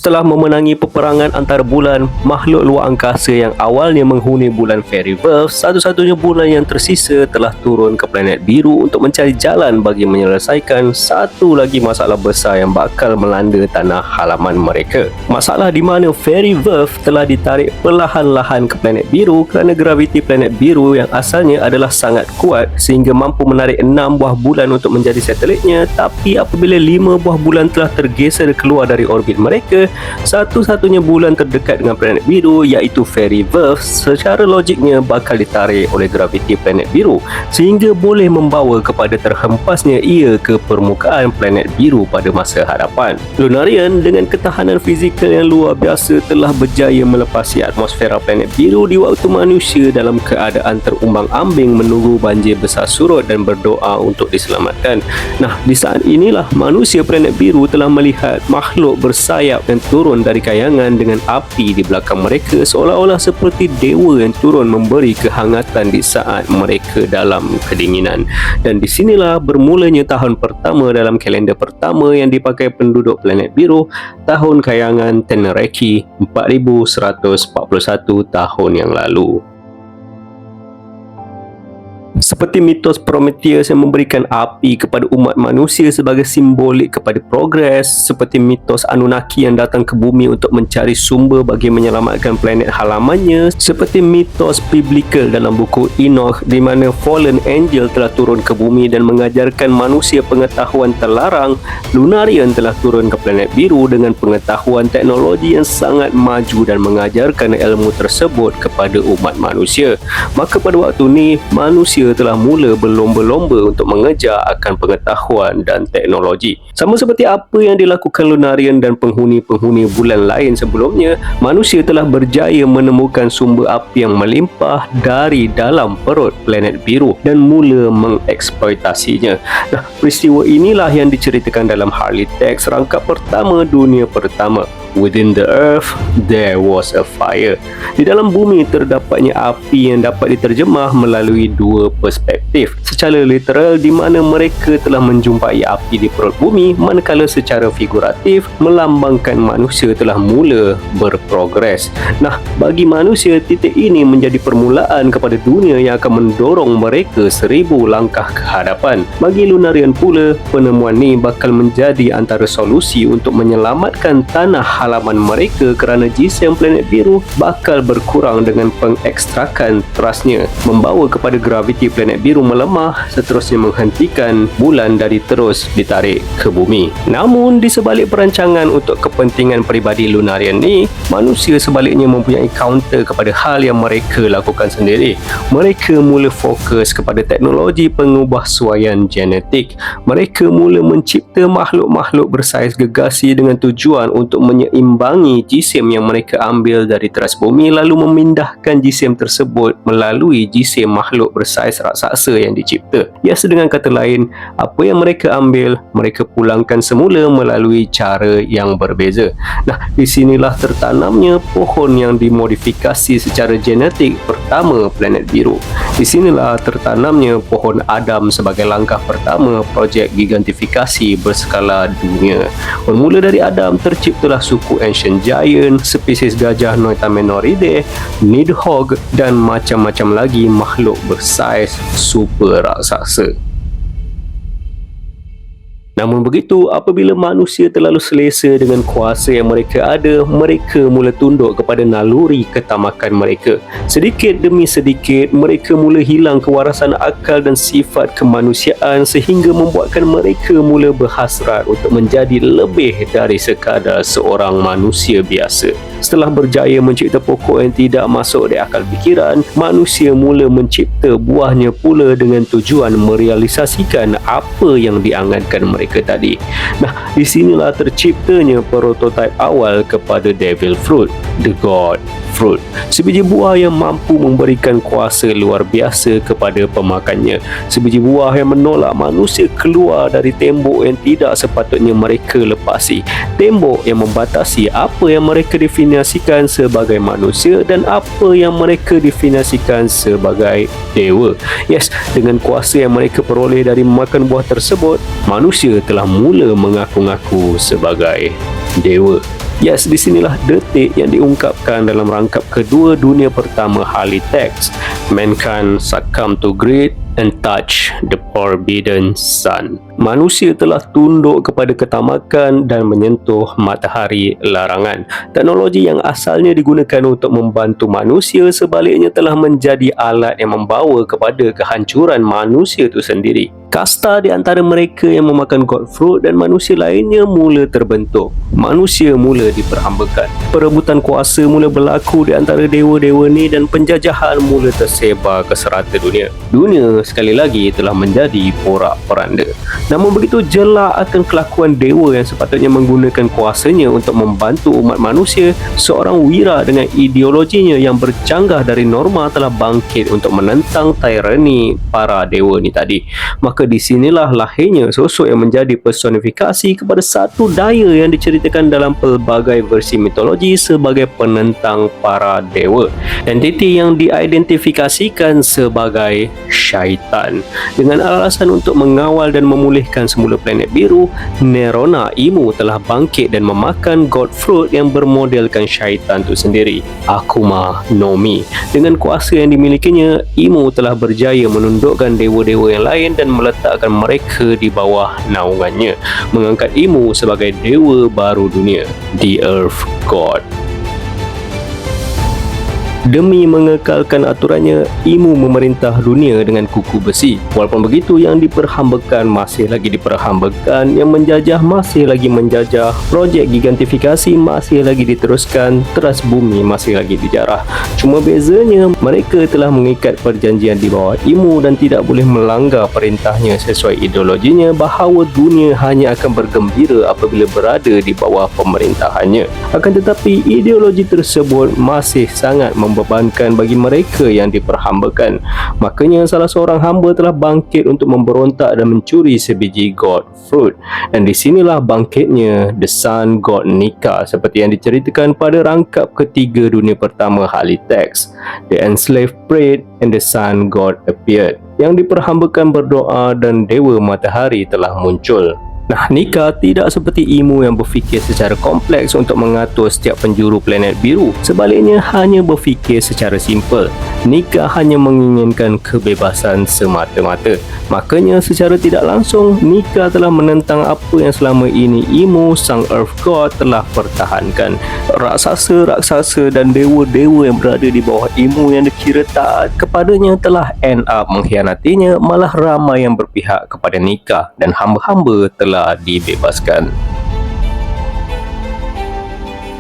Setelah memenangi peperangan antara bulan, makhluk luar angkasa yang awalnya menghuni bulan Fairyverse, satu-satunya bulan yang tersisa telah turun ke planet biru untuk mencari jalan bagi menyelesaikan satu lagi masalah besar yang bakal melanda tanah halaman mereka. Masalah di mana Fairyverse telah ditarik perlahan-lahan ke planet biru kerana graviti planet biru yang asalnya adalah sangat kuat sehingga mampu menarik 6 buah bulan untuk menjadi satelitnya, tapi apabila 5 buah bulan telah tergeser keluar dari orbit mereka, satu-satunya bulan terdekat dengan planet biru iaitu Fairyverse secara logiknya bakal ditarik oleh graviti planet biru sehingga boleh membawa kepada terhempasnya ia ke permukaan planet biru pada masa hadapan. Lunarian dengan ketahanan fizikal yang luar biasa telah berjaya melepasi atmosfera planet biru di waktu manusia dalam keadaan terumbang-ambing menunggu banjir besar surut dan berdoa untuk diselamatkan. Nah, di saat inilah manusia planet biru telah melihat makhluk bersayap dan turun dari kayangan dengan api di belakang mereka seolah-olah seperti dewa yang turun memberi kehangatan di saat mereka dalam kedinginan. Dan di sinilah bermulanya tahun pertama dalam kalender pertama yang dipakai penduduk planet biru, tahun kayangan Tenreki 4141 tahun yang lalu. Seperti mitos Prometheus yang memberikan api kepada umat manusia sebagai simbolik kepada progres, seperti mitos Anunnaki yang datang ke bumi untuk mencari sumber bagi menyelamatkan planet halamannya, seperti mitos biblical dalam buku Enoch di mana fallen angel telah turun ke bumi dan mengajarkan manusia pengetahuan terlarang, Lunarian telah turun ke planet biru dengan pengetahuan teknologi yang sangat maju dan mengajarkan ilmu tersebut kepada umat manusia. Maka pada waktu ini, manusia telah mula berlomba-lomba untuk mengejar akan pengetahuan dan teknologi. Sama seperti apa yang dilakukan Lunarian dan penghuni-penghuni bulan lain sebelumnya, manusia telah berjaya menemukan sumber api yang melimpah dari dalam perut planet biru dan mula mengeksploitasinya. Nah, peristiwa inilah yang diceritakan dalam Harley Text rangkap pertama dunia pertama. Within the earth, there was a fire. Di dalam bumi terdapatnya api yang dapat diterjemah melalui dua perspektif. Secara literal di mana mereka telah menjumpai api di perut bumi, manakala secara figuratif melambangkan manusia telah mula berprogres. Nah, bagi manusia titik ini menjadi permulaan kepada dunia yang akan mendorong mereka 1000 langkah ke hadapan. Bagi Lunarian pula, penemuan ni bakal menjadi antara solusi untuk menyelamatkan tanah halaman mereka kerana jisam planet biru bakal berkurang dengan pengekstrakan trustnya, membawa kepada graviti planet biru melemah, seterusnya menghentikan bulan dari terus ditarik ke bumi. Namun di sebalik perancangan untuk kepentingan peribadi Lunarian ni, manusia sebaliknya mempunyai counter kepada hal yang mereka lakukan sendiri. Mereka mula fokus kepada teknologi pengubahsuaian genetik. Mereka mula mencipta makhluk-makhluk bersaiz gegasi dengan tujuan untuk menyimbangi jisim yang mereka ambil dari teras bumi lalu memindahkan jisim tersebut melalui jisim makhluk bersaiz raksasa yang dicipta. Yes, dengan kata lain, apa yang mereka ambil, mereka pulangkan semula melalui cara yang berbeza. Nah, di sinilah tertanamnya pohon yang dimodifikasi secara genetik pertama planet biru. Di sinilah tertanamnya pohon Adam sebagai langkah pertama projek gigantifikasi berskala dunia. Bermula dari Adam, terciptalah suku Ancient Giant, spesies gajah Noitaminoridae, Nidhogg dan macam-macam lagi makhluk bersaiz super raksasa. Namun begitu, apabila manusia terlalu selesa dengan kuasa yang mereka ada, mereka mula tunduk kepada naluri ketamakan mereka. Sedikit demi sedikit, mereka mula hilang kewarasan akal dan sifat kemanusiaan sehingga membuatkan mereka mula berhasrat untuk menjadi lebih dari sekadar seorang manusia biasa. Setelah berjaya mencipta pokok yang tidak masuk di akal fikiran, manusia mula mencipta buahnya pula dengan tujuan merealisasikan apa yang diangankan mereka tadi. Nah, di sinilah terciptanya prototipe awal kepada Devil Fruit, the God Fruit. Sebiji buah yang mampu memberikan kuasa luar biasa kepada pemakannya. Sebiji buah yang menolak manusia keluar dari tembok yang tidak sepatutnya mereka lepasi. Tembok yang membatasi apa yang mereka definisikan sebagai manusia dan apa yang mereka definisikan sebagai dewa. Yes, dengan kuasa yang mereka peroleh dari memakan buah tersebut, manusia telah mula mengaku-ngaku sebagai dewa. Yes, di sinilah detik yang diungkapkan dalam rangkap kedua dunia pertama Halifax. Mankind succumb to greed and touch the forbidden sun. Manusia telah tunduk kepada ketamakan dan menyentuh matahari larangan. Teknologi yang asalnya digunakan untuk membantu manusia sebaliknya telah menjadi alat yang membawa kepada kehancuran manusia itu sendiri. Kasta di antara mereka yang memakan god fruit dan manusia lainnya mula terbentuk. Manusia mula diperhambakan. Perebutan kuasa mula berlaku di antara dewa-dewa ni dan penjajahan mula tersebar ke serata dunia. Dunia sekali lagi telah menjadi porak-poranda. Namun begitu jelak akan kelakuan dewa yang sepatutnya menggunakan kuasanya untuk membantu umat manusia, seorang wira dengan ideologinya yang bercanggah dari norma telah bangkit untuk menentang tirani para dewa ni tadi. Maka di sinilah lahirnya sosok yang menjadi personifikasi kepada satu daya yang diceritakan dalam pelbagai versi mitologi sebagai penentang para dewa. Entiti yang diidentifikasikan sebagai syaitan. Dengan alasan untuk mengawal dan memulihkan semula planet biru, Nerona Imu telah bangkit dan memakan god fruit yang bermodelkan syaitan itu sendiri, Akuma no Mi. Dengan kuasa yang dimilikinya, Imu telah berjaya menundukkan dewa-dewa yang lain dan meletakkan mereka di bawah naungannya, mengangkat Imu sebagai dewa baru dunia, the Earth God. Demi mengekalkan aturannya, Imu memerintah dunia dengan kuku besi. Walaupun begitu, yang diperhambakan masih lagi diperhambakan, yang menjajah masih lagi menjajah, projek gigantifikasi masih lagi diteruskan, teras bumi masih lagi dijarah. Cuma bezanya, mereka telah mengikat perjanjian di bawah Imu dan tidak boleh melanggar perintahnya sesuai ideologinya bahawa dunia hanya akan bergembira apabila berada di bawah pemerintahannya. Akan tetapi, ideologi tersebut masih sangat membebankan bagi mereka yang diperhambakan. Makanya salah seorang hamba telah bangkit untuk memberontak dan mencuri sebiji god fruit. Dan di sinilah bangkitnya the sun god Nika seperti yang diceritakan pada rangkap ketiga dunia pertama Halifax. The enslaved prayed and the sun god appeared. Yang diperhambakan berdoa dan dewa matahari telah muncul. Nah, Nika tidak seperti Imu yang berfikir secara kompleks untuk mengatur setiap penjuru planet biru. Sebaliknya, hanya berfikir secara simple. Nika hanya menginginkan kebebasan semata-mata. Makanya, secara tidak langsung, Nika telah menentang apa yang selama ini Imu, sang Earth God, telah pertahankan. Raksasa-raksasa dan dewa-dewa yang berada di bawah Imu yang dikira taat kepadanya telah end up mengkhianatinya, malah ramai yang berpihak kepada Nika dan hamba-hamba telah dibebaskan.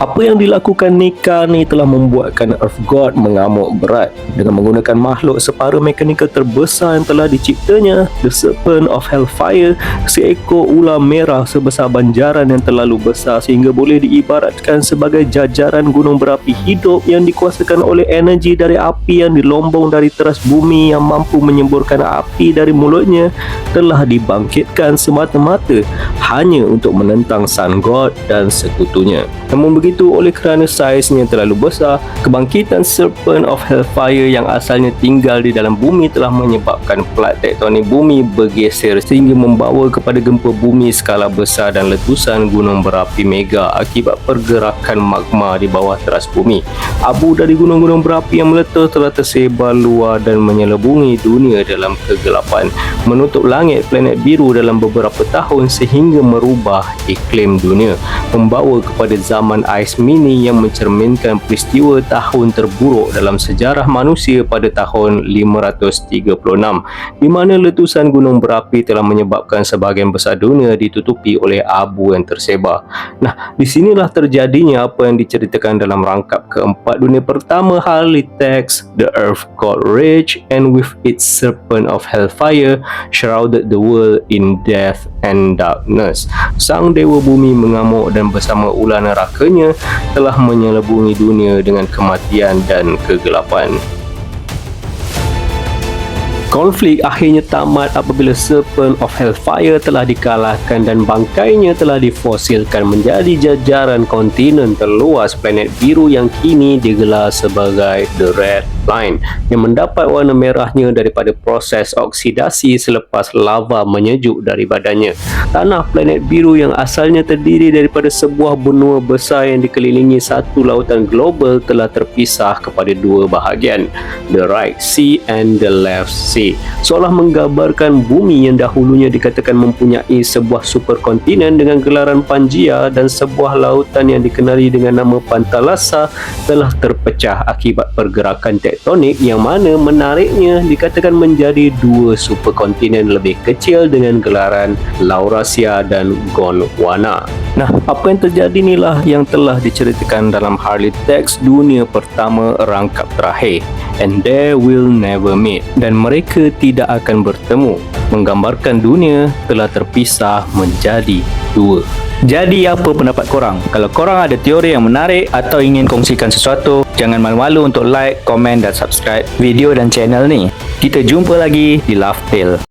Apa yang dilakukan Nika ni telah membuatkan Earth God mengamuk berat dengan menggunakan makhluk separa mekanikal terbesar yang telah diciptanya, The Serpent of Hellfire, seekor ular merah sebesar banjaran yang terlalu besar sehingga boleh diibaratkan sebagai jajaran gunung berapi hidup yang dikuasakan oleh energi dari api yang dilombong dari teras bumi yang mampu menyemburkan api dari mulutnya, telah dibangkitkan semata-mata hanya untuk menentang Sun God dan sekutunya. Namun begitu, oleh kerana saiznya terlalu besar, kebangkitan Serpent of Hellfire yang asalnya tinggal di dalam bumi telah menyebabkan plat tektonik bumi bergeser sehingga membawa kepada gempa bumi skala besar dan letusan gunung berapi mega akibat pergerakan magma di bawah teras bumi. Abu dari gunung-gunung berapi yang meletus telah tersebar luar dan menyelubungi dunia dalam kegelapan, menutup langit planet biru dalam beberapa tahun sehingga merubah iklim dunia, membawa kepada zaman ais mini yang mencerminkan peristiwa tahun terburuk dalam sejarah manusia pada tahun 536, di mana letusan gunung berapi telah menyebabkan sebahagian besar dunia ditutupi oleh abu yang tersebar. Nah, di sinilah terjadinya apa yang diceritakan dalam rangkap keempat dunia pertama Halifax. The Earth God raged and with its serpent of hellfire shrouded the world in death and darkness. Sang dewa bumi mengamuk dan bersama ular nerakanya telah menyelubungi dunia dengan kematian dan kegelapan. Konflik akhirnya tamat apabila Serpent of Hellfire telah dikalahkan dan bangkainya telah difosilkan menjadi jajaran kontinen terluas planet biru yang kini digelar sebagai The Red lain yang mendapat warna merahnya daripada proses oksidasi selepas lava menyejuk dari badannya. Tanah planet biru yang asalnya terdiri daripada sebuah benua besar yang dikelilingi satu lautan global telah terpisah kepada dua bahagian, the right sea and the left sea, seolah menggambarkan bumi yang dahulunya dikatakan mempunyai sebuah superkontinen dengan gelaran Pangaea dan sebuah lautan yang dikenali dengan nama Pantalasa telah terpecah akibat pergerakan tektonik yang mana menariknya dikatakan menjadi dua superkontinen lebih kecil dengan gelaran Laurasia dan Gondwana. Nah, apa yang terjadi inilah yang telah diceritakan dalam Harley Text dunia pertama rangkap terakhir, and they will never meet, dan mereka tidak akan bertemu, menggambarkan dunia telah terpisah menjadi dua. Jadi apa pendapat korang? Kalau korang ada teori yang menarik atau ingin kongsikan sesuatu, jangan malu-malu untuk like, komen dan subscribe video dan channel ni. Kita jumpa lagi di Laugh Tale.